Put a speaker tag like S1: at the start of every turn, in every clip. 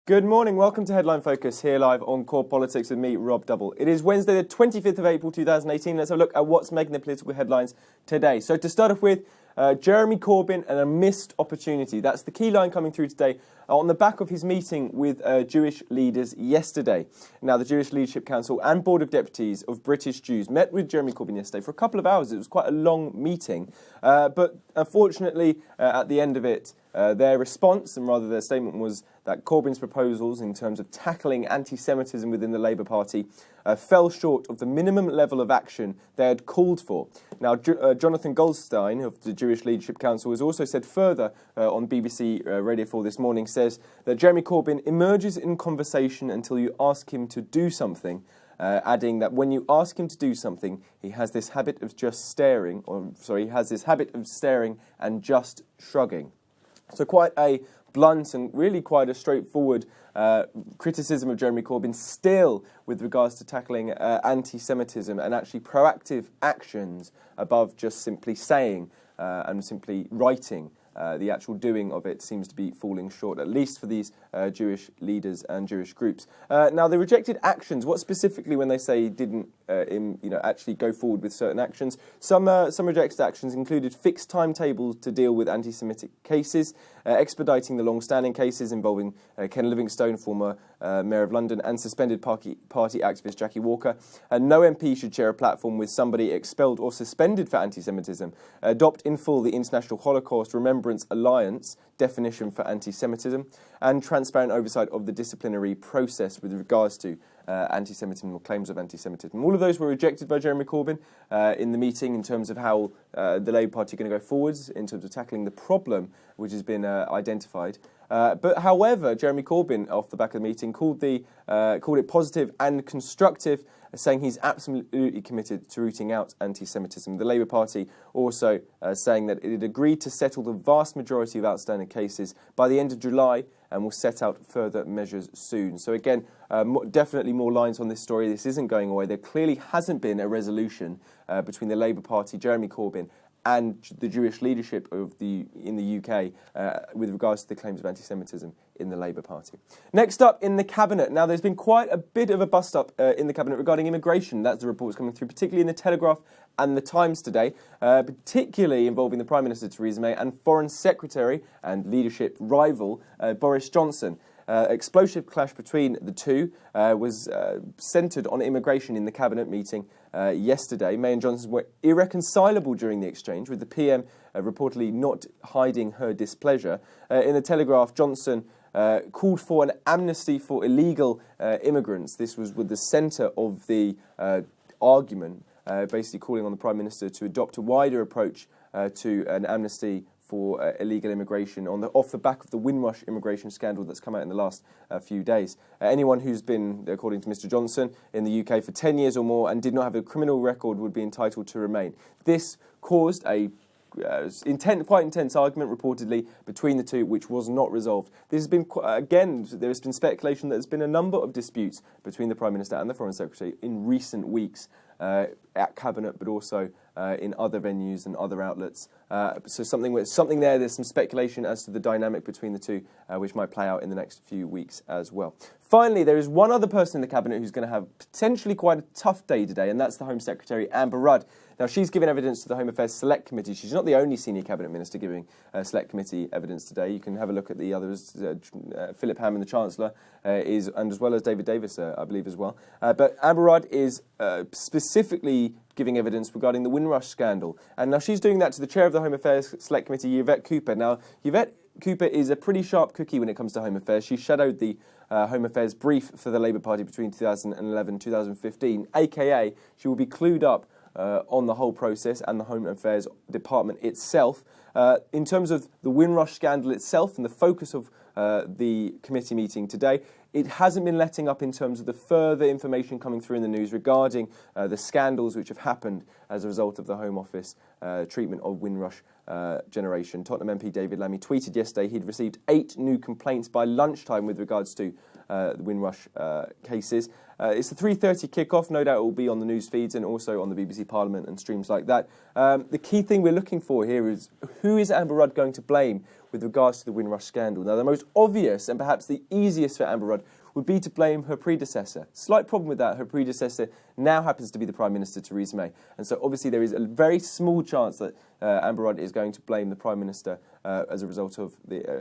S1: Good morning, welcome to Headline Focus here live on Core Politics with me, Rob Double. It is Wednesday the 25th of April 2018. Let's have a look at what's making the political headlines today. So to start off with, Jeremy Corbyn and a missed opportunity. That's the key line coming through today on the back of his meeting with Jewish leaders yesterday. Now, the Jewish Leadership Council and Board of Deputies of British Jews met with Jeremy Corbyn yesterday for a couple of hours. It was quite a long meeting, but unfortunately, at the end of it, their response, and rather their statement, was that Corbyn's proposals in terms of tackling anti-Semitism within the Labour Party fell short of the minimum level of action they had called for. Now, Jonathan Goldstein of the Jewish Leadership Council has also said further on BBC Radio 4 this morning, says that Jeremy Corbyn emerges in conversation until you ask him to do something, adding that when you ask him to do something, he has this habit of staring and just shrugging. So quite a blunt and really quite a straightforward criticism of Jeremy Corbyn still with regards to tackling anti-Semitism and actually proactive actions above just simply saying and simply writing. The actual doing of it seems to be falling short, at least for these Jewish leaders and Jewish groups. Now, the rejected actions, what specifically when they say didn't actually go forward with certain actions? Some rejected actions included fixed timetables to deal with anti-Semitic cases, expediting the long-standing cases involving Ken Livingstone, former Mayor of London, and suspended party activist Jackie Walker. No MP should share a platform with somebody expelled or suspended for anti-Semitism. Adopt in full the International Holocaust Remembrance Alliance definition for anti-Semitism, and transparent oversight of the disciplinary process with regards to anti-Semitism or claims of anti-Semitism. All of those were rejected by Jeremy Corbyn in the meeting in terms of how the Labour Party are going to go forwards in terms of tackling the problem which has been identified. But however, Jeremy Corbyn, off the back of the meeting, called it positive and constructive, saying he's absolutely committed to rooting out anti-Semitism. The Labour Party also saying that it had agreed to settle the vast majority of outstanding cases by the end of July and will set out further measures soon. So again, definitely more lines on this story. This isn't going away. There clearly hasn't been a resolution between the Labour Party, Jeremy Corbyn, and the Jewish leadership in the UK with regards to the claims of anti-Semitism in the Labour Party. Next up in the Cabinet. Now, there's been quite a bit of a bust-up in the Cabinet regarding immigration. That's the reports coming through, particularly in the Telegraph and the Times today, particularly involving the Prime Minister, Theresa May, and Foreign Secretary and leadership rival, Boris Johnson. Explosive clash between the two was centred on immigration in the Cabinet meeting yesterday. May and Johnson were irreconcilable during the exchange, with the PM reportedly not hiding her displeasure. In the Telegraph, Johnson called for an amnesty for illegal immigrants. This was with the centre of the argument, basically calling on the Prime Minister to adopt a wider approach to an amnesty for illegal immigration off the back of the Windrush immigration scandal that's come out in the last few days. Anyone who's been, according to Mr Johnson, in the UK for 10 years or more and did not have a criminal record would be entitled to remain. This caused a quite intense argument, reportedly, between the two, which was not resolved. This has been, again, there has been speculation that there's been a number of disputes between the Prime Minister and the Foreign Secretary in recent weeks at Cabinet, but also in other venues and other outlets. So something there, there's some speculation as to the dynamic between the two, which might play out in the next few weeks as well. Finally, there is one other person in the Cabinet who's going to have potentially quite a tough day today, and that's the Home Secretary, Amber Rudd. Now, she's given evidence to the Home Affairs Select Committee. She's not the only senior Cabinet Minister giving Select Committee evidence today. You can have a look at the others. Philip Hammond, the Chancellor, and as well as David Davis, I believe, as well. But Amber Rudd is specifically giving evidence regarding the Windrush scandal. And now she's doing that to the chair of the Home Affairs Select Committee, Yvette Cooper. Now, Yvette Cooper is a pretty sharp cookie when it comes to Home Affairs. She shadowed the Home Affairs brief for the Labour Party between 2011 and 2015, a.k.a. she will be clued up on the whole process and the Home Affairs Department itself. In terms of the Windrush scandal itself and the focus of the committee meeting today, it hasn't been letting up in terms of the further information coming through in the news regarding the scandals which have happened as a result of the Home Office treatment of Windrush generation. Tottenham MP David Lammy tweeted yesterday he'd received 8 new complaints by lunchtime with regards to the Windrush cases. It's the 3:30 kickoff. No doubt it will be on the news feeds and also on the BBC Parliament and streams like that. The key thing we're looking for here is who is Amber Rudd going to blame with regards to the Windrush scandal. Now, the most obvious and perhaps the easiest for Amber Rudd would be to blame her predecessor. Slight problem with that, her predecessor now happens to be the Prime Minister, Theresa May. And so obviously there is a very small chance that Amber Rudd is going to blame the Prime Minister as a result of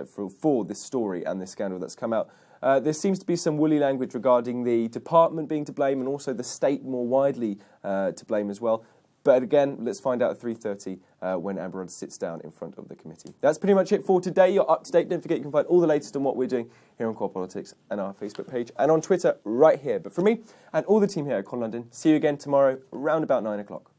S1: for this story and this scandal that's come out. There seems to be some woolly language regarding the department being to blame and also the state more widely to blame as well. But again, let's find out at 3:30 when Amber Rudd sits down in front of the committee. That's pretty much it for today. You're up to date. Don't forget you can find all the latest on what we're doing here on Core Politics and our Facebook page and on Twitter right here. But from me and all the team here at Con London, see you again tomorrow around about 9 o'clock.